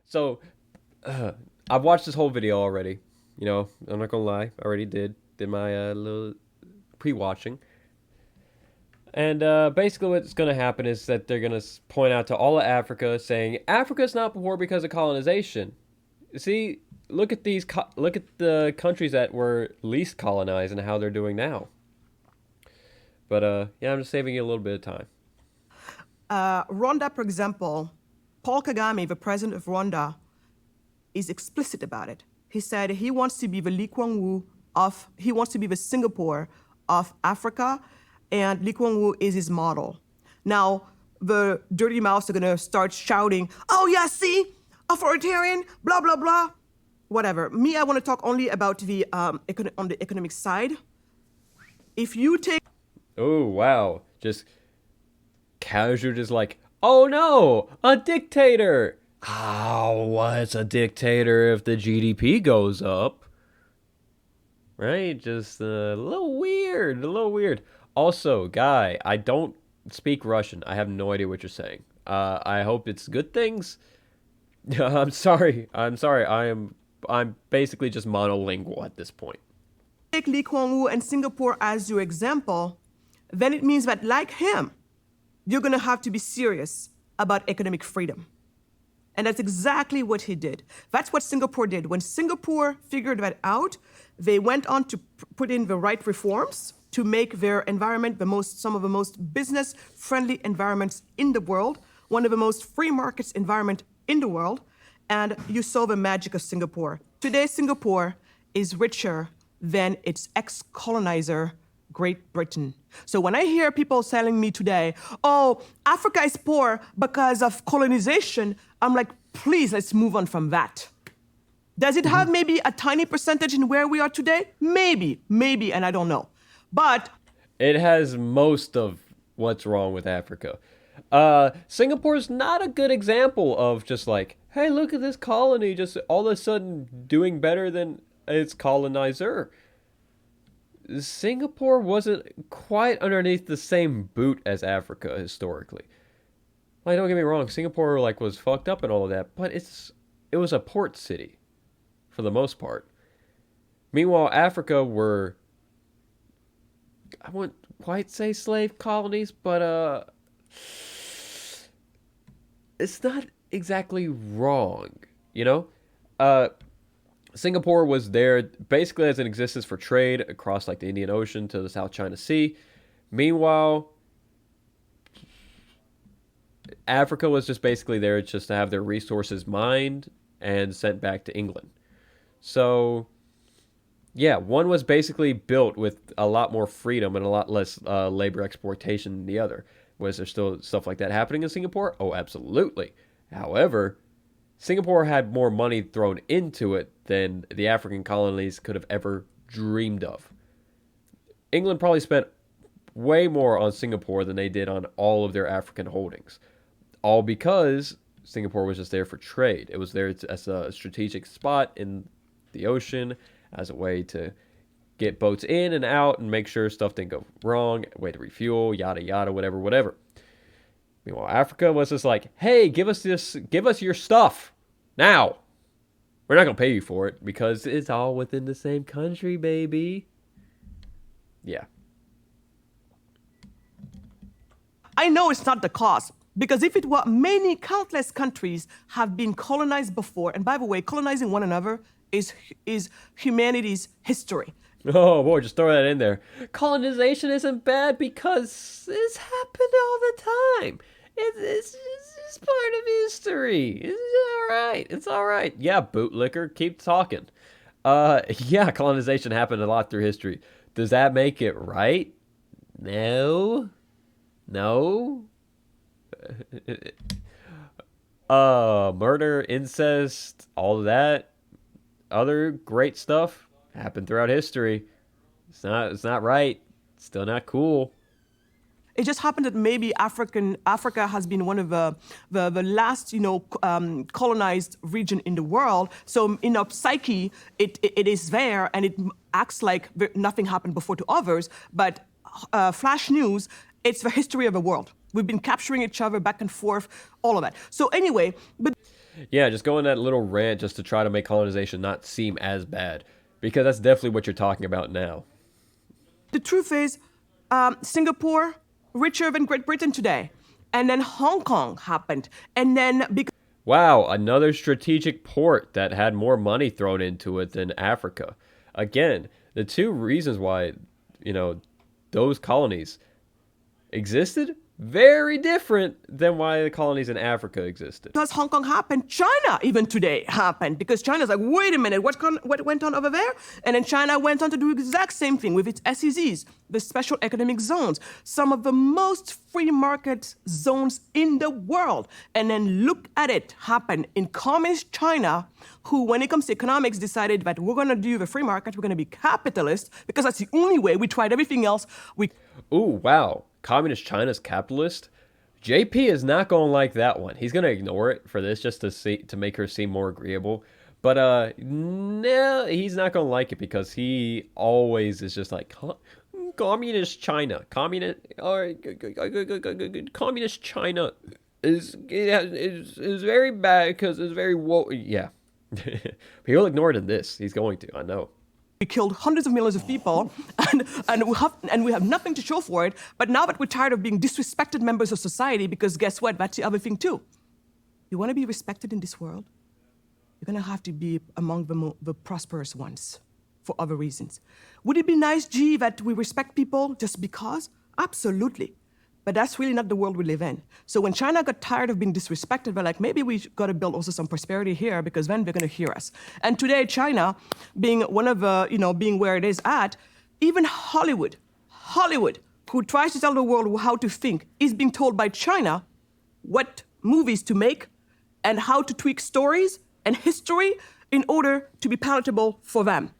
So uh, I've watched this whole video already. You know, I'm not gonna lie, I already did my little pre-watching. And basically, what's going to happen is that they're going to point out to all of Africa, saying Africa's not poor because of colonization. See, look at the countries that were least colonized and how they're doing now. But yeah, I'm just saving you a little bit of time. Rwanda, for example, Paul Kagame, the president of Rwanda, is explicit about it. He said he wants to be the Lee Kuan Yew he wants to be the Singapore of Africa, and Lee Kuan Yew is his model. Now, the dirty mouths are going to start shouting, oh, yeah, see, authoritarian, blah, blah, blah, whatever. Me, I want to talk only about the on the economic side. If you take... Oh, wow. Just casual, just like, oh no, a dictator. Oh, what's a dictator if the GDP goes up? Right? Just a little weird, a little weird. Also, Guy, I don't speak Russian. I have no idea what you're saying. I hope it's good things. I'm sorry. I'm sorry. I'm basically just monolingual at this point. Take Lee Kuan Yew and Singapore as your example, then it means that, like him, you're going to have to be serious about economic freedom. And that's exactly what he did. That's what Singapore did. When Singapore figured that out, they went on to put in the right reforms to make their environment some of the most business-friendly environments in the world, one of the most free markets environment in the world, and you saw the magic of Singapore. Today, Singapore is richer than its ex-colonizer, Great Britain. So when I hear people telling me today, oh, Africa is poor because of colonization, I'm like, please, let's move on from that. Does it have maybe a tiny percentage in where we are today? Maybe, and I don't know. But it has most of what's wrong with Africa. Singapore's not a good example of just like, hey, look at this colony just all of a sudden doing better than its colonizer. Singapore wasn't quite underneath the same boot as Africa historically. Like, don't get me wrong, Singapore like was fucked up and all of that, but it was a port city for the most part. Meanwhile, Africa were, I wouldn't quite say slave colonies, but it's not exactly wrong, you know? Singapore was there basically as an existence for trade across like the Indian Ocean to the South China Sea. Meanwhile, Africa was just basically there just to have their resources mined and sent back to England. So, yeah, one was basically built with a lot more freedom and a lot less labor exploitation than the other. Was there still stuff like that happening in Singapore? Oh, absolutely. However, Singapore had more money thrown into it than the African colonies could have ever dreamed of. England probably spent way more on Singapore than they did on all of their African holdings. All because Singapore was just there for trade. It was there as a strategic spot in the ocean, as a way to get boats in and out and make sure stuff didn't go wrong, a way to refuel, yada yada, whatever. Meanwhile, Africa was just like, hey, give us your stuff now. We're not going to pay you for it because it's all within the same country, baby. Yeah. I know it's not the cause, because if it were, many countless countries have been colonized before. And by the way, colonizing one another is humanity's history. Oh boy, just throw that in there. Colonization isn't bad because it's happened all the time. It's part of history. It's all right. Yeah, bootlicker, keep talking. Yeah, colonization happened a lot through history. Does that make it right? No. Murder, incest, all of that, other great stuff happened throughout history. It's not right. It's still not cool. It just happened that maybe Africa has been one of the last, colonized region in the world. So in our psyche, it is there, and it acts like nothing happened before to others. But flash news, it's the history of the world. We've been capturing each other back and forth, all of that. So anyway, but Yeah, just go on that little rant just to try to make colonization not seem as bad, because that's definitely what you're talking about now. The truth is, Singapore, richer than Great Britain today. And then Hong Kong happened. And then because Wow, another strategic port that had more money thrown into it than Africa. Again, the two reasons why, you know, those colonies existed, very different than why the colonies in Africa existed. Hong Kong happened, China even today happened. Because China's like, wait a minute, what went on over there? And then China went on to do the exact same thing with its SEZs, the special economic zones, some of the most free market zones in the world. And then look at it happen in communist China, who, when it comes to economics, decided that we're going to do the free market, we're going to be capitalist, because that's the only way. We tried everything else. Ooh, wow. Communist China's capitalist? JP is not going to like that one. He's going to ignore it for this just to make her seem more agreeable. But no, he's not going to like it because he always is just like communist China. Communist China is very bad because it's very woke. Yeah. He'll ignore it in this. He's going to. I know. We killed hundreds of millions of people, and we have nothing to show for it. But now that we're tired of being disrespected members of society, because guess what? That's the other thing too. You want to be respected in this world? You're going to have to be among the prosperous ones for other reasons. Would it be nice, G, that we respect people just because? Absolutely. But that's really not the world we live in. So when China got tired of being disrespected, they're like, maybe we got to build also some prosperity here because then they're going to hear us. And today, China, being one of the, being where it is at, even Hollywood, who tries to tell the world how to think, is being told by China what movies to make and how to tweak stories and history in order to be palatable for them.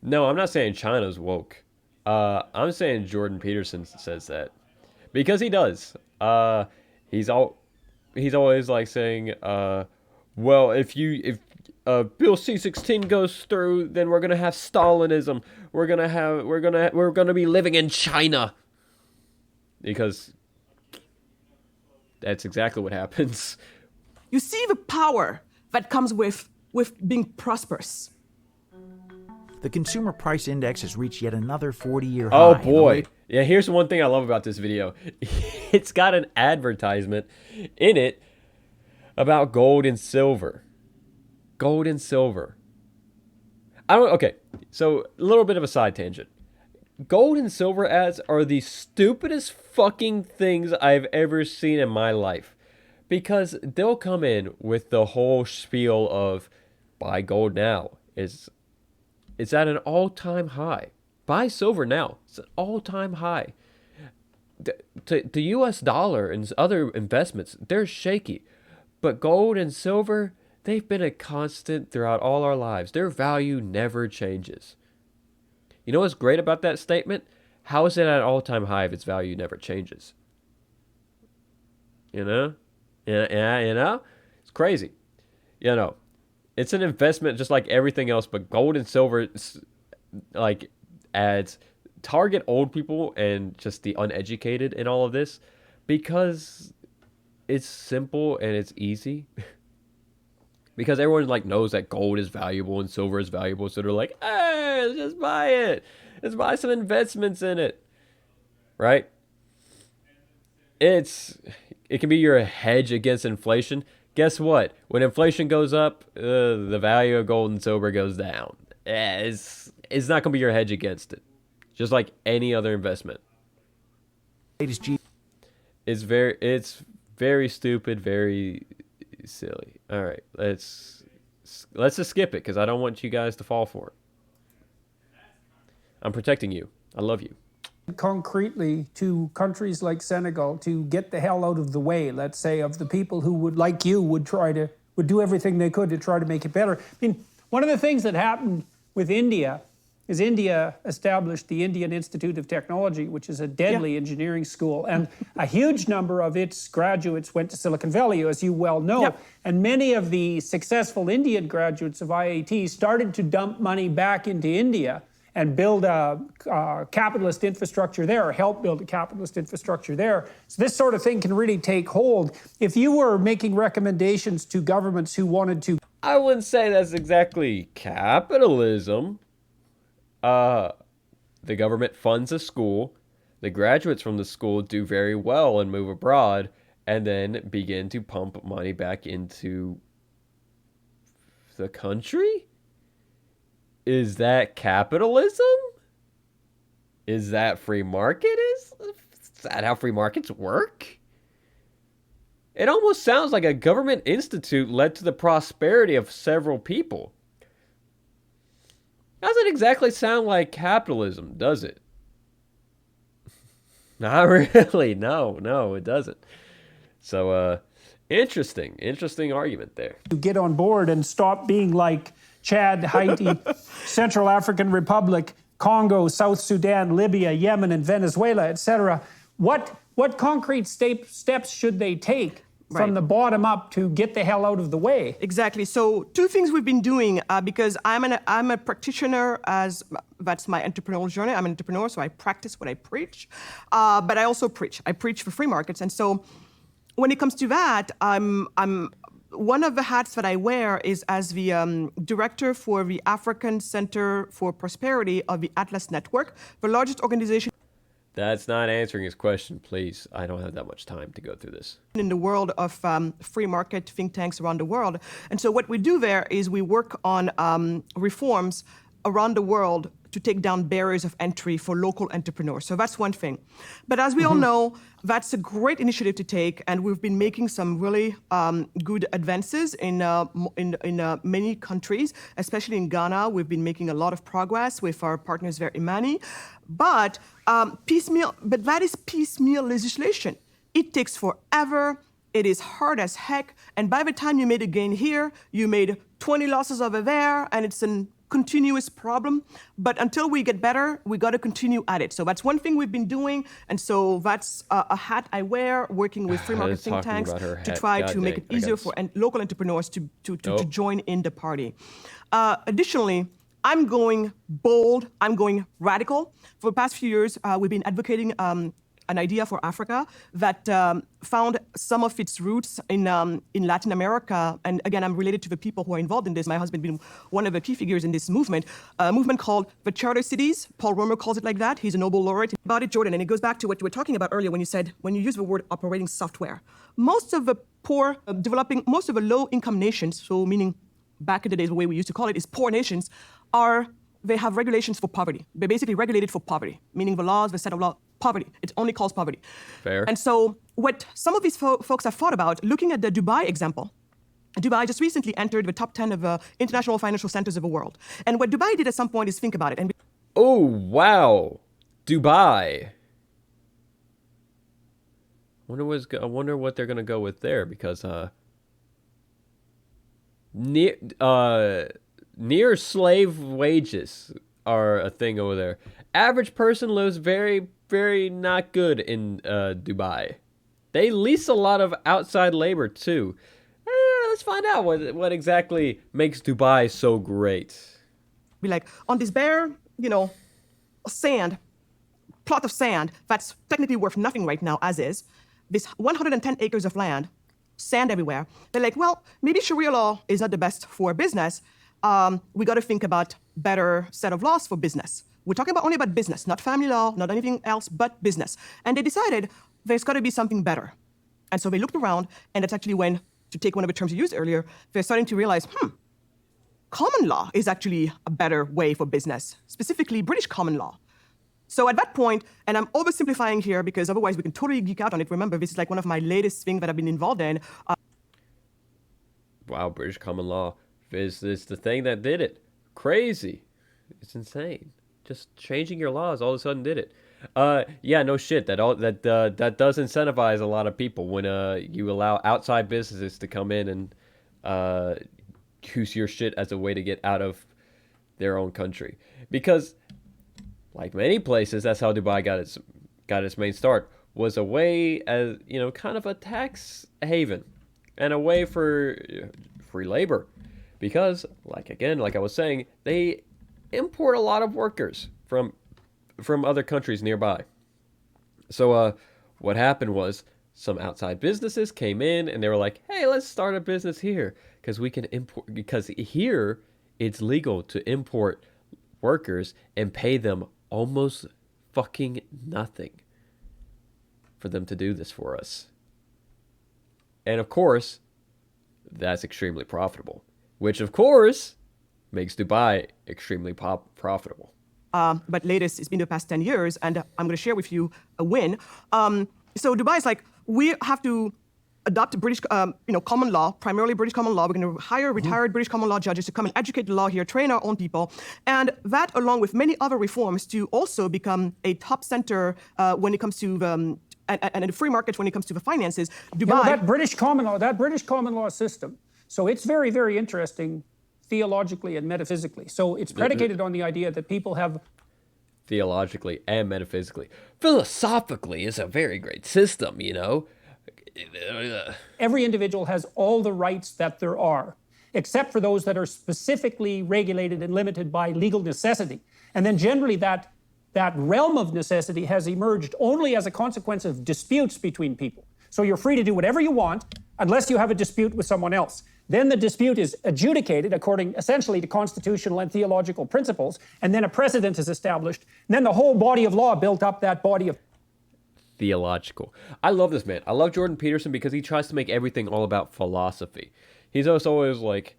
No, I'm not saying China's woke. I'm saying Jordan Peterson says that. Because he does. He's always like saying, well, if Bill C-16 goes through, then we're gonna have Stalinism. We're gonna be living in China. Because that's exactly what happens. You see the power that comes with being prosperous. The consumer price index has reached yet another 40-year high. Oh boy. Yeah, here's one thing I love about this video. It's got an advertisement in it about gold and silver. Gold and silver. Okay, so a little bit of a side tangent. Gold and silver ads are the stupidest fucking things I've ever seen in my life. Because they'll come in with the whole spiel of buy gold now. It's at an all-time high. Buy silver now. It's an all-time high. The U.S. dollar and other investments, they're shaky. But gold and silver, they've been a constant throughout all our lives. Their value never changes. You know what's great about that statement? How is it at an all-time high if its value never changes? You know? It's crazy. It's an investment just like everything else, but gold and silver, like, ads target old people and just the uneducated in all of this because it's simple and it's easy. Because everyone like knows that gold is valuable and silver is valuable, so they're like, hey, let's just buy it. Let's buy some investments in it. Right? It can be your hedge against inflation. Guess what? When inflation goes up, the value of gold and silver goes down. It's not going to be your hedge against it. Just like any other investment. It's very stupid, very silly. All right, let's just skip it because I don't want you guys to fall for it. I'm protecting you. I love you. Concretely to countries like Senegal to get the hell out of the way, let's say, of the people who would, like you, would do everything they could to try to make it better. I mean, one of the things that happened with India is India established the Indian Institute of Technology, which is a deadly engineering school, and a huge number of its graduates went to Silicon Valley, as you well know. Yep. And many of the successful Indian graduates of IIT started to dump money back into India and build a capitalist infrastructure there, or help build a capitalist infrastructure there. So this sort of thing can really take hold. If you were making recommendations to governments who wanted to... I wouldn't say that's exactly capitalism. The government funds a school. The graduates from the school do very well and move abroad, and then begin to pump money back into the country? Is that capitalism? Is that free market? Is that how free markets work? It almost sounds like a government institute led to the prosperity of several people. Doesn't exactly sound like capitalism, does it? Not really. No, it doesn't. So, interesting argument there. To get on board and stop being like Chad, Haiti, Central African Republic, Congo, South Sudan, Libya, Yemen, and Venezuela, etc. What concrete steps should they take from the bottom up to get the hell out of the way? Exactly. So two things we've been doing, because I'm a practitioner, as that's my entrepreneurial journey. I'm an entrepreneur, so I practice what I preach. But I also preach. I preach for free markets. And so when it comes to that, I'm one of the hats that I wear is as the director for the African Center for Prosperity of the Atlas Network, the largest organization. That's not answering his question, please. I don't have that much time to go through this. In the world of free market think tanks around the world. And so what we do there is we work on reforms around the world to take down barriers of entry for local entrepreneurs. So that's one thing. But as we all know, that's a great initiative to take, and we've been making some really good advances in many countries, especially in Ghana. We've been making a lot of progress with our partners there, Imani. But that is piecemeal legislation. It takes forever. It is hard as heck. And by the time you made a gain here, you made 20 losses over there, and it's a continuous problem. But until we get better, we got to continue at it. So that's one thing we've been doing. And so that's a hat I wear, working with free market think tanks to try to make it easier for local entrepreneurs to join in the party. Additionally, I'm going bold, I'm going radical. For the past few years, we've been advocating an idea for Africa that found some of its roots in Latin America. And again, I'm related to the people who are involved in this. My husband being one of the key figures in this movement, a movement called the Charter Cities. Paul Romer calls it like that. He's a Nobel laureate. About it, Jordan, and it goes back to what you were talking about earlier when you use the word operating software. Most of the poor, most of the low-income nations, so meaning back in the days, the way we used to call it is poor nations, they have regulations for poverty. They're basically regulated for poverty, meaning the laws, the set of law, poverty. It only calls poverty. Fair. And so what some of these folks have thought about, looking at the Dubai example, Dubai just recently entered the top 10 of international financial centers of the world. And what Dubai did at some point is think about it. Oh, wow. Dubai. I wonder what they're going to go with there, because near slave wages are a thing over there. Average person lives very, very not good in Dubai. They lease a lot of outside labor too. Let's find out what exactly makes Dubai so great. Be like, on this bare, plot of sand that's technically worth nothing right now as is, this 110 acres of land, sand everywhere. They're like, well, maybe Sharia law is not the best for business. We got to think about better set of laws for business. We're talking only about business, not family law, not anything else but business. And they decided there's got to be something better. And so they looked around, and that's actually when, to take one of the terms you used earlier, they're starting to realize, common law is actually a better way for business, specifically British common law. So at that point, and I'm oversimplifying here because otherwise we can totally geek out on it. Remember, this is like one of my latest things that I've been involved in. Wow, British common law is the thing that did it. Crazy. It's insane. Just changing your laws all of a sudden did it. Yeah, no shit. That does incentivize a lot of people when you allow outside businesses to come in and use your shit as a way to get out of their own country. Because, like many places, that's how Dubai got its main start. Was a way as kind of a tax haven and a way for free labor. Because, like I was saying, they import a lot of workers from other countries nearby. So what happened was some outside businesses came in and they were like, "Hey, let's start a business here because we can import because here it's legal to import workers and pay them almost fucking nothing for them to do this for us." And of course, that's extremely profitable, which of course makes Dubai extremely profitable. But latest, it's been the past 10 years, and I'm going to share with you a win. So Dubai is like, we have to adopt British, common law, primarily British common law. We're going to hire retired British common law judges to come and educate the law here, train our own people. And that, along with many other reforms, to also become a top center when it comes to and a free market when it comes to the finances. Dubai. That British common law system. So it's very, very interesting theologically and metaphysically. So it's predicated on the idea that people have... Theologically and metaphysically. Philosophically, it's a very great system, you know? Every individual has all the rights that there are, except for those that are specifically regulated and limited by legal necessity. And then generally that realm of necessity has emerged only as a consequence of disputes between people. So you're free to do whatever you want unless you have a dispute with someone else. Then the dispute is adjudicated according essentially to constitutional and theological principles, and then a precedent is established. And then the whole body of law built up that body of... Theological. I love this man. I love Jordan Peterson because he tries to make everything all about philosophy. He's always like,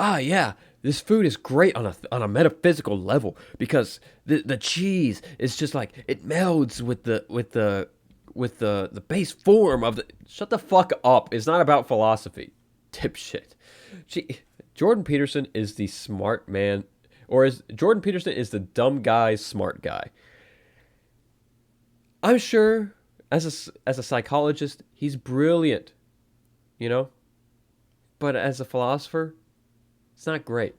yeah, this food is great on a metaphysical level because the cheese is just like it melds with the base form of the... Shut the fuck up. It's not about philosophy. Dipshit. Jordan Peterson is the smart man, Jordan Peterson is the dumb guy's smart guy. I'm sure as a psychologist, he's brilliant, you know? But as a philosopher, it's not great.